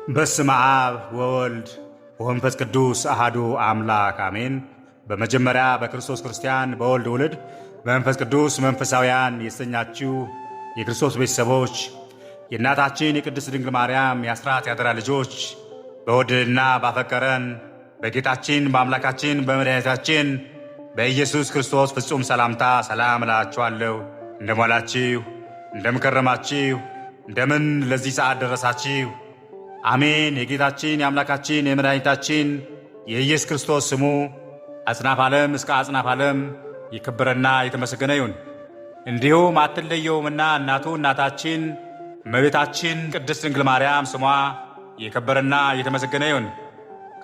በስመ አብ ወወልድ ወመንፈስ ቅዱስ አሐዱ አምላክ አሜን። በመጀመሪያ በክርስቶስ ክርስቲያን በወልድ ውልድ በመንፈስ ቅዱስ መንፈሳውያን የተሰኛችሁ የክርስቶስ ቤተሰቦች የእናታችን የቅድስት ድንግል ማርያም የአስራት ያደራ ልጆች በወደደንና ባፈቀረን በጌታችን በአምላካችን በመድኃኒታችን በኢየሱስ ክርስቶስ ፍጹም ሰላምታ ሰላም እላችኋለሁ። እንደሟላችሁ እንደምከረማችሁ እንደምን ለዚህ ሰዓት ደረሳችሁ? አሜን። የጌታችን የአምላካችን የመድኃኒታችን የኢየሱስ ክርስቶስ ስሙ አጽናፍ ዓለም እስከ አጽናፍ ዓለም የከበረና የተመሰገነ ይሁን። እንዲሁም አትለየውምና እናቱ እናታችን እመቤታችን ቅድስት ድንግል ማርያም ስሟ የከበረና የተመሰገነ ይሁን።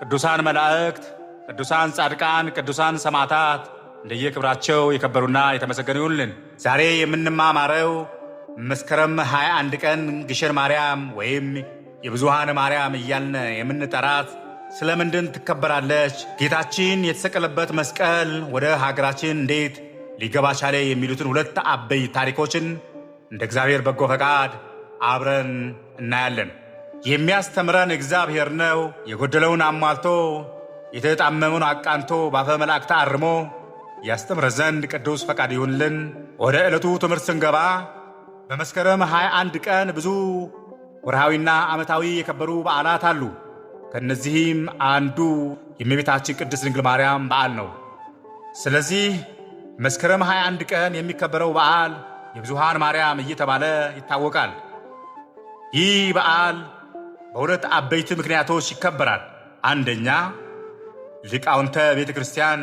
ቅዱሳን መላእክት፣ ቅዱሳን ጻድቃን፣ ቅዱሳን ሰማዕታት እንደየክብራቸው የከበሩና የተመሰገኑ ይሁንልን። ዛሬ የምንማማረው መስከረም 21 ቀን ግሸን ማርያም ወይም የብዙሃን ማርያም እያልን የምንጠራት ስለምንድን ትከበራለች? ጌታችን የተሰቀለበት መስቀል ወደ ሀገራችን እንዴት ሊገባ ቻለ? የሚሉትን ሁለት አበይ ታሪኮችን እንደ እግዚአብሔር በጎ ፈቃድ አብረን እናያለን። የሚያስተምረን እግዚአብሔር ነው። የጎደለውን አሟልቶ የተጣመመውን አቃንቶ ባፈ መላእክት አርሞ ያስተምረ ዘንድ ቅዱስ ፈቃድ ይሁንልን። ወደ ዕለቱ ትምህርት ስንገባ በመስከረም 21 ቀን ብዙ ወርሃዊና ዓመታዊ የከበሩ በዓላት አሉ። ከነዚህም አንዱ የእመቤታችን ቅድስት ድንግል ማርያም በዓል ነው። ስለዚህ መስከረም 21 ቀን የሚከበረው በዓል የብዙሃን ማርያም እየተባለ ይታወቃል። ይህ በዓል በሁለት አበይት ምክንያቶች ይከበራል። አንደኛ ሊቃውንተ ቤተ ክርስቲያን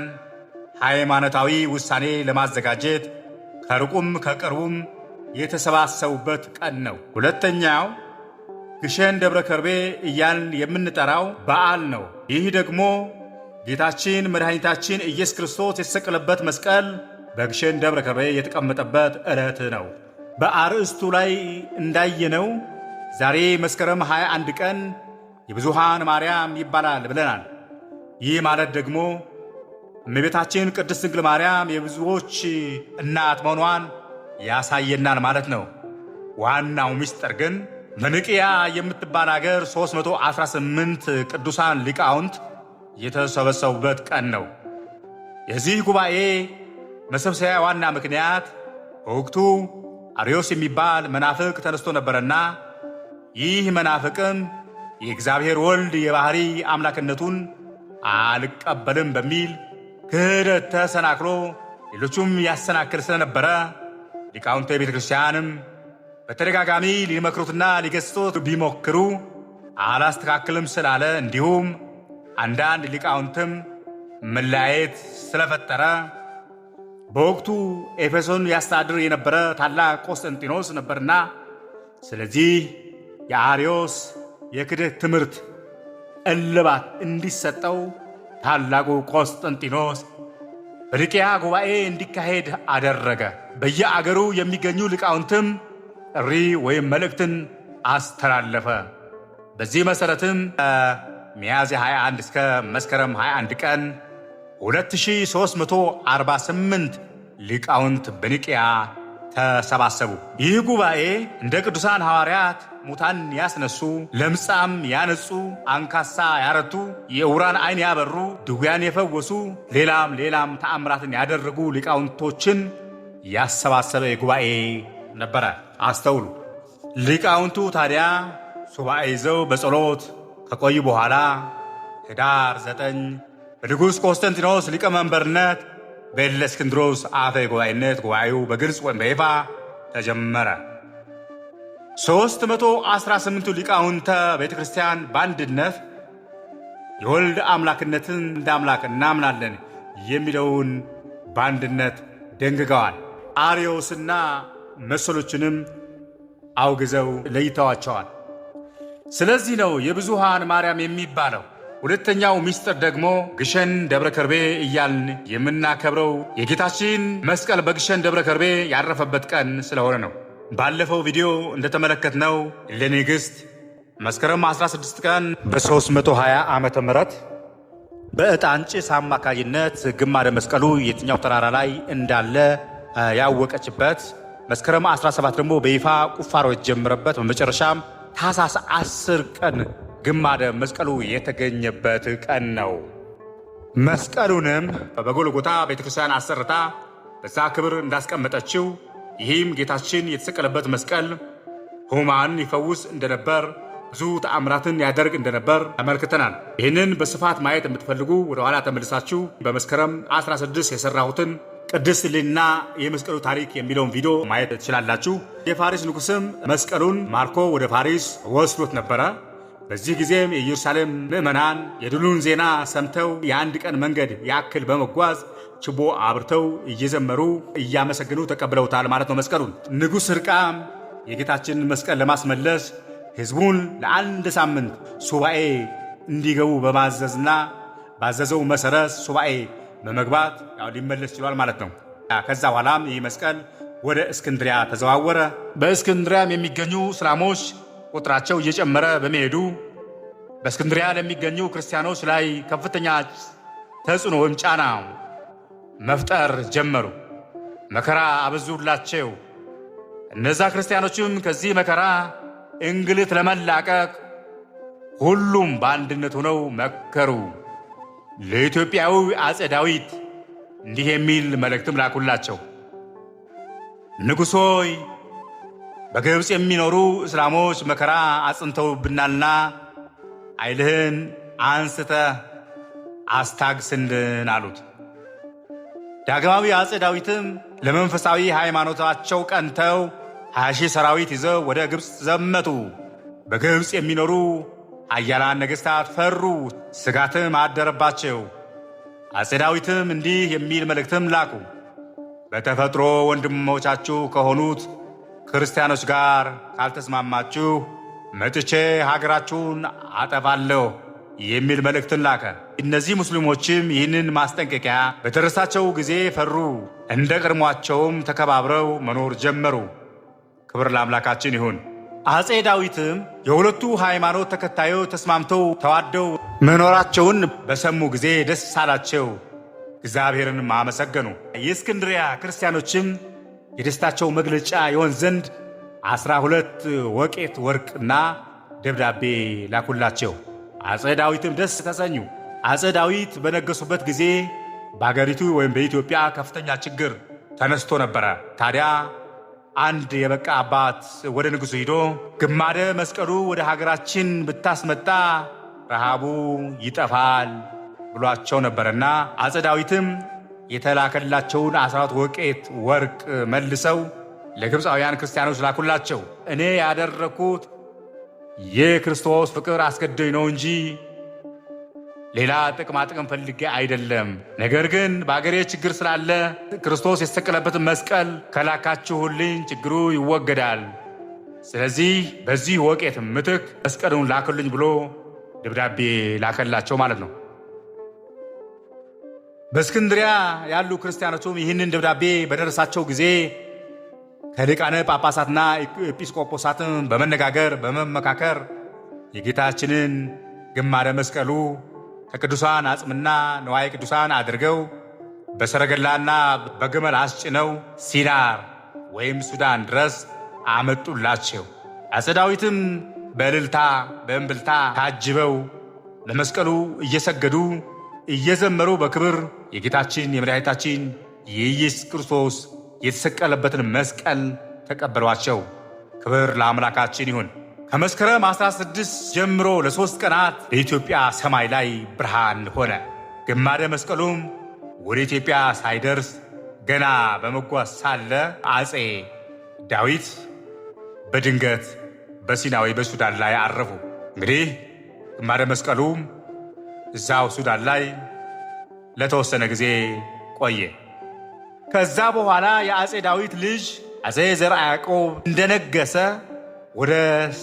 ሃይማኖታዊ ውሳኔ ለማዘጋጀት ከሩቁም ከቅርቡም የተሰባሰቡበት ቀን ነው። ሁለተኛው ግሸን ደብረ ከርቤ እያልን የምንጠራው በዓል ነው። ይህ ደግሞ ጌታችን መድኃኒታችን ኢየሱስ ክርስቶስ የተሰቀለበት መስቀል በግሸን ደብረ ከርቤ የተቀመጠበት ዕለት ነው። በአርእስቱ ላይ እንዳየነው ዛሬ መስከረም 21 ቀን የብዙሃን ማርያም ይባላል ብለናል። ይህ ማለት ደግሞ እመቤታችን ቅድስት ድንግል ማርያም የብዙዎች እናት መሆኗን ያሳየናል ማለት ነው። ዋናው ምስጢር ግን በንቅያ የምትባል አገር 318 ቅዱሳን ሊቃውንት የተሰበሰቡበት ቀን ነው። የዚህ ጉባኤ መሰብሰቢያ ዋና ምክንያት በወቅቱ አርዮስ የሚባል መናፍቅ ተነስቶ ነበረና ይህ መናፍቅም የእግዚአብሔር ወልድ የባህሪ አምላክነቱን አልቀበልም በሚል ክህደት ተሰናክሎ ሌሎቹም ያሰናክል ስለነበረ ሊቃውንተ ቤተ ክርስቲያንም በተደጋጋሚ ሊመክሩትና ሊገስጹት ቢሞክሩ አላስተካክልም ስላለ እንዲሁም አንዳንድ ሊቃውንትም መለያየት ስለፈጠረ በወቅቱ ኤፌሶን ያስተዳድር የነበረ ታላቅ ቆስጠንጢኖስ ነበርና ስለዚህ የአርዮስ የክህደት ትምህርት እልባት እንዲሰጠው ታላቁ ቆስጠንጢኖስ በኒቅያ ጉባኤ እንዲካሄድ አደረገ። በየአገሩ የሚገኙ ሊቃውንትም ጥሪ ወይም መልእክትን አስተላለፈ። በዚህ መሠረትም ሚያዝያ 21 እስከ መስከረም 21 ቀን 2348 ሊቃውንት በኒቅያ ተሰባሰቡ። ይህ ጉባኤ እንደ ቅዱሳን ሐዋርያት ሙታን ያስነሱ፣ ለምጻም ያነጹ፣ አንካሳ ያረቱ፣ የዕውራን ዓይን ያበሩ፣ ድውያን የፈወሱ፣ ሌላም ተአምራትን ያደረጉ ሊቃውንቶችን ያሰባሰበ ጉባኤ ነበረ። አስተውሉ። ሊቃውንቱ ታዲያ ሱባኤ ይዘው በጸሎት ከቆዩ በኋላ ኅዳር 9 በንጉሥ ቆስጠንጢኖስ ሊቀመንበርነት በእለእስክንድሮስ አፈ ጉባኤነት ጉባኤው በግልጽ ወይም በይፋ ተጀመረ። 318ቱ ሊቃውንተ ቤተ ክርስቲያን በአንድነት የወልድ አምላክነትን እንደ አምላክ እናምናለን የሚለውን በአንድነት ደንግገዋል። አርዮስና መሰሎችንም አውግዘው ለይተዋቸዋል። ስለዚህ ነው የብዙሃን ማርያም የሚባለው። ሁለተኛው ምስጢር ደግሞ ግሸን ደብረ ከርቤ እያልን የምናከብረው የጌታችን መስቀል በግሸን ደብረ ከርቤ ያረፈበት ቀን ስለሆነ ነው። ባለፈው ቪዲዮ እንደተመለከትነው ለንግሥት መስከረም 16 ቀን በ320 ዓመተ ምህረት በዕጣን ጭስ አማካይነት ግማደ መስቀሉ የትኛው ተራራ ላይ እንዳለ ያወቀችበት መስከረም 17 ደግሞ በይፋ ቁፋሮ የተጀመረበት በመጨረሻም ታኅሳስ 10 ቀን ግማደ መስቀሉ የተገኘበት ቀን ነው። መስቀሉንም በጎልጎታ ቤተክርስቲያን አሰርታ በዛ ክብር እንዳስቀመጠችው፣ ይህም ጌታችን የተሰቀለበት መስቀል ሕሙማንን ይፈውስ እንደነበር፣ ብዙ ተአምራትን ያደርግ እንደነበር ተመልክተናል። ይህንን በስፋት ማየት የምትፈልጉ ወደ ኋላ ተመልሳችሁ በመስከረም 16 የሰራሁትን ቅድስት እሌኒና የመስቀሉ ታሪክ የሚለውን ቪዲዮ ማየት ትችላላችሁ። የፋሪስ ንጉሥም መስቀሉን ማርኮ ወደ ፋሪስ ወስዶት ነበረ። በዚህ ጊዜም የኢየሩሳሌም ምዕመናን የድሉን ዜና ሰምተው የአንድ ቀን መንገድ ያክል በመጓዝ ችቦ አብርተው እየዘመሩ እያመሰግኑ ተቀብለውታል ማለት ነው መስቀሉን። ንጉሥ ሕርቃም የጌታችንን መስቀል ለማስመለስ ሕዝቡን ለአንድ ሳምንት ሱባኤ እንዲገቡ በማዘዝና ባዘዘው መሠረት ሱባኤ በመግባት ሊመለስ ችሏል ማለት ነው። ከዛ በኋላም ይህ መስቀል ወደ እስክንድሪያ ተዘዋወረ። በእስክንድሪያም የሚገኙ እስላሞች ቁጥራቸው እየጨመረ በመሄዱ በእስክንድሪያ ለሚገኙ ክርስቲያኖች ላይ ከፍተኛ ተጽዕኖ ወይም ጫና መፍጠር ጀመሩ። መከራ አበዙላቸው። እነዛ ክርስቲያኖችም ከዚህ መከራ እንግልት ለመላቀቅ ሁሉም በአንድነት ሆነው መከሩ። ለኢትዮጵያዊ አፄ ዳዊት እንዲህ የሚል መልእክትም ላኩላቸው። ንጉሥ ሆይ፣ በግብፅ የሚኖሩ እስላሞች መከራ አጽንተውብናልና ኃይልህን አንስተህ አስታግስልን አሉት። ዳግማዊ አፄ ዳዊትም ለመንፈሳዊ ሃይማኖታቸው ቀንተው 20,000 ሰራዊት ይዘው ወደ ግብፅ ዘመቱ። በግብፅ የሚኖሩ ኃያላን ነገሥታት ፈሩ፣ ስጋትም አደረባቸው። አፄ ዳዊትም እንዲህ የሚል መልእክትም ላኩ። በተፈጥሮ ወንድሞቻችሁ ከሆኑት ክርስቲያኖች ጋር ካልተስማማችሁ መጥቼ ሀገራችሁን አጠፋለሁ የሚል መልእክትን ላከ። እነዚህ ሙስሊሞችም ይህንን ማስጠንቀቂያ በደረሳቸው ጊዜ ፈሩ። እንደ ቀድሟቸውም ተከባብረው መኖር ጀመሩ። ክብር ለአምላካችን ይሁን። አፄ ዳዊትም የሁለቱ ሃይማኖት ተከታዮች ተስማምተው ተዋደው መኖራቸውን በሰሙ ጊዜ ደስ አላቸው፣ እግዚአብሔርንም አመሰገኑ። የእስክንድሪያ ክርስቲያኖችም የደስታቸው መግለጫ ይሆን ዘንድ 12 ወቄት ወርቅና ደብዳቤ ላኩላቸው። አፄ ዳዊትም ደስ ተሰኙ። አፄ ዳዊት በነገሱበት ጊዜ በአገሪቱ ወይም በኢትዮጵያ ከፍተኛ ችግር ተነስቶ ነበረ። ታዲያ አንድ የበቃ አባት ወደ ንጉሡ ሂዶ ግማደ መስቀሉ ወደ ሀገራችን ብታስመጣ ረሃቡ ይጠፋል ብሏቸው ነበረና አፄ ዳዊትም የተላከላቸውን 12 ወቄት ወርቅ መልሰው ለግብፃውያን ክርስቲያኖች ላኩላቸው። እኔ ያደረግኩት የክርስቶስ ፍቅር አስገደኝ ነው እንጂ ሌላ ጥቅም ፈልጌ አይደለም። ነገር ግን በአገሬ ችግር ስላለ ክርስቶስ የተሰቀለበትን መስቀል ከላካችሁልኝ ችግሩ ይወገዳል። ስለዚህ በዚህ ወቄት ምትክ መስቀሉን ላክልኝ ብሎ ደብዳቤ ላከላቸው ማለት ነው። በእስክንድሪያ ያሉ ክርስቲያኖችም ይህንን ደብዳቤ በደረሳቸው ጊዜ ከሊቃነ ጳጳሳትና ኤጲስቆጶሳትን በመነጋገር በመመካከር የጌታችንን ግማደ መስቀሉ ከቅዱሳን አጽምና ንዋየ ቅዱሳን አድርገው በሰረገላና በግመል አስጭነው ሲናር ወይም ሱዳን ድረስ አመጡላቸው። አፄ ዳዊትም በእልልታ በእምብልታ ታጅበው ለመስቀሉ እየሰገዱ እየዘመሩ በክብር የጌታችን የመድኃኒታችን የኢየሱስ ክርስቶስ የተሰቀለበትን መስቀል ተቀበሏቸው። ክብር ለአምላካችን ይሁን። ከመስከረም 16 ጀምሮ ለ3 ቀናት በኢትዮጵያ ሰማይ ላይ ብርሃን ሆነ። ግማደ መስቀሉም ወደ ኢትዮጵያ ሳይደርስ ገና በመጓዝ ሳለ አፄ ዳዊት በድንገት በሲናዊ በሱዳን ላይ አረፉ። እንግዲህ ግማደ መስቀሉም እዛው ሱዳን ላይ ለተወሰነ ጊዜ ቆየ። ከዛ በኋላ የአፄ ዳዊት ልጅ አፄ ዘርዓ ያዕቆብ እንደነገሰ ወደ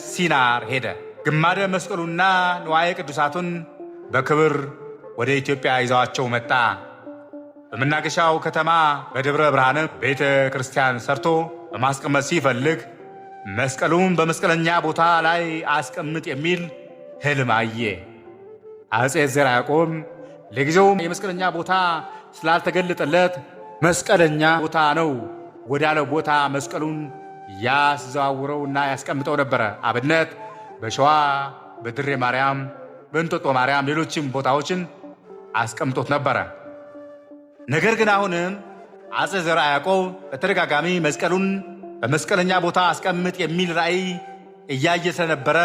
ሲናር ሄደ። ግማደ መስቀሉና ንዋየ ቅዱሳቱን በክብር ወደ ኢትዮጵያ ይዘዋቸው መጣ። በመናገሻው ከተማ በደብረ ብርሃንም ቤተ ክርስቲያን ሰርቶ በማስቀመጥ ሲፈልግ መስቀሉን በመስቀለኛ ቦታ ላይ አስቀምጥ የሚል ሕልም አየ። አፄ ዘርዓ ያዕቆብ ለጊዜው የመስቀለኛ ቦታ ስላልተገለጠለት መስቀለኛ ቦታ ነው ወዳለው ቦታ መስቀሉን ያስዘዋውረውና ያስቀምጠው ነበረ። አብነት በሸዋ በድሬ ማርያም፣ በእንጦጦ ማርያም፣ ሌሎችም ቦታዎችን አስቀምጦት ነበረ። ነገር ግን አሁንም አፄ ዘርዓ ያዕቆብ በተደጋጋሚ መስቀሉን በመስቀለኛ ቦታ አስቀምጥ የሚል ራእይ እያየ ስለነበረ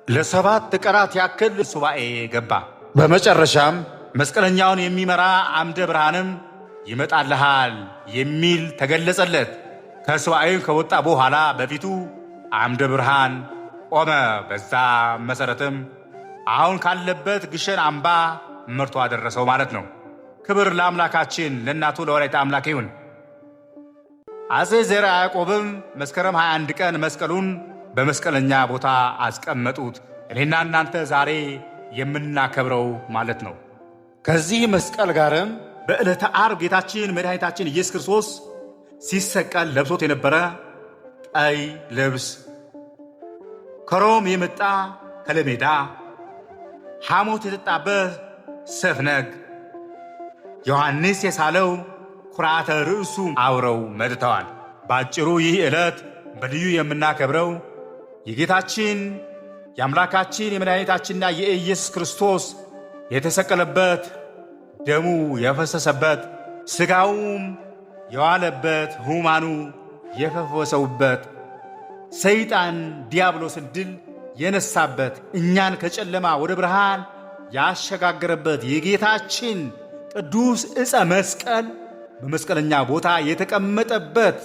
ለ7 ቀናት ያክል ሱባኤ ገባ። በመጨረሻም መስቀለኛውን የሚመራ አምደ ብርሃንም ይመጣልሃል የሚል ተገለጸለት። ከሱባኤው ከወጣ በኋላ በፊቱ አምደ ብርሃን ቆመ። በዛ መሰረትም አሁን ካለበት ግሸን አምባ መርቶ አደረሰው ማለት ነው። ክብር ለአምላካችን ለእናቱ ለወላዲተ አምላክ ይሁን። አፄ ዘርዓ ያዕቆብም መስከረም 21 ቀን መስቀሉን በመስቀለኛ ቦታ አስቀመጡት። እኔና እናንተ ዛሬ የምናከብረው ማለት ነው። ከዚህ መስቀል ጋርም በዕለተ ዓርብ ጌታችን መድኃኒታችን ኢየሱስ ክርስቶስ ሲሰቀል ለብሶት የነበረ ቀይ ልብስ፣ ከሮም የመጣ ከለሜዳ፣ ሐሞት የጠጣበት ሰፍነግ፣ ዮሐንስ የሳለው ኩራተ ርዕሱ አብረው መጥተዋል። ባጭሩ ይህ ዕለት በልዩ የምናከብረው የጌታችን የአምላካችን የመድኃኒታችንና የኢየሱስ ክርስቶስ የተሰቀለበት፣ ደሙ የፈሰሰበት፣ ሥጋውም የዋለበት፣ ሕሙማኑ የፈወሰውበት፣ ሰይጣን ዲያብሎስን ድል የነሳበት፣ እኛን ከጨለማ ወደ ብርሃን ያሸጋገረበት የጌታችን ቅዱስ ዕፀ መስቀል በመስቀለኛ ቦታ የተቀመጠበት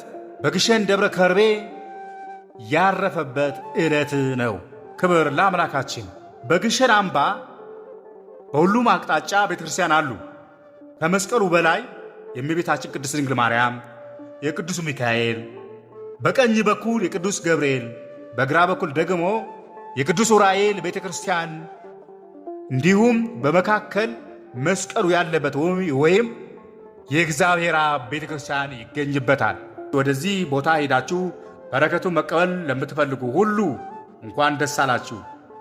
በግሸን ደብረ ከርቤ ያረፈበት ዕለት ነው። ክብር ለአምላካችን። በግሸን አምባ በሁሉም አቅጣጫ ቤተክርስቲያን አሉ። ከመስቀሉ በላይ የእመቤታችን ቅድስት ድንግል ማርያም፣ የቅዱስ ሚካኤል፣ በቀኝ በኩል የቅዱስ ገብርኤል፣ በግራ በኩል ደግሞ የቅዱስ ዑራኤል ቤተክርስቲያን እንዲሁም በመካከል መስቀሉ ያለበት ወይም የእግዚአብሔር አብ ቤተክርስቲያን ይገኝበታል። ወደዚህ ቦታ ሄዳችሁ በረከቱን መቀበል ለምትፈልጉ ሁሉ እንኳን ደስ አላችሁ።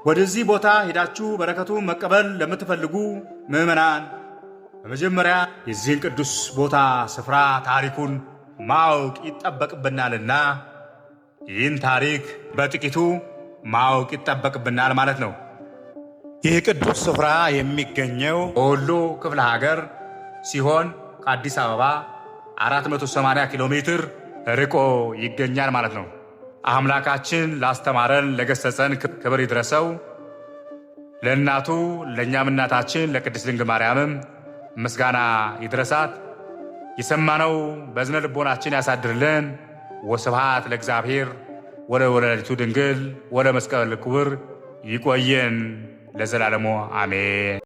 ወደዚህ ቦታ ሄዳችሁ በረከቱን መቀበል ለምትፈልጉ ምዕመናን በመጀመሪያ የዚህን ቅዱስ ቦታ ስፍራ ታሪኩን ማወቅ ይጠበቅብናልና ይህን ታሪክ በጥቂቱ ማወቅ ይጠበቅብናል ማለት ነው። ይህ ቅዱስ ስፍራ የሚገኘው በወሎ ክፍለ ሀገር ሲሆን ከአዲስ አበባ 480 ኪሎ ሜትር ርቆ ይገኛል ማለት ነው። አምላካችን ላስተማረን ለገሰጸን ክብር ይድረሰው። ለእናቱ ለእኛም እናታችን ለቅድስት ድንግል ማርያምም ምስጋና ይድረሳት። የሰማነው በዝነ ልቦናችን ያሳድርልን። ወስብሐት ለእግዚአብሔር ወለወላዲቱ ድንግል ወለመስቀሉ ክቡር። ይቆየን ለዘላለሙ አሜን።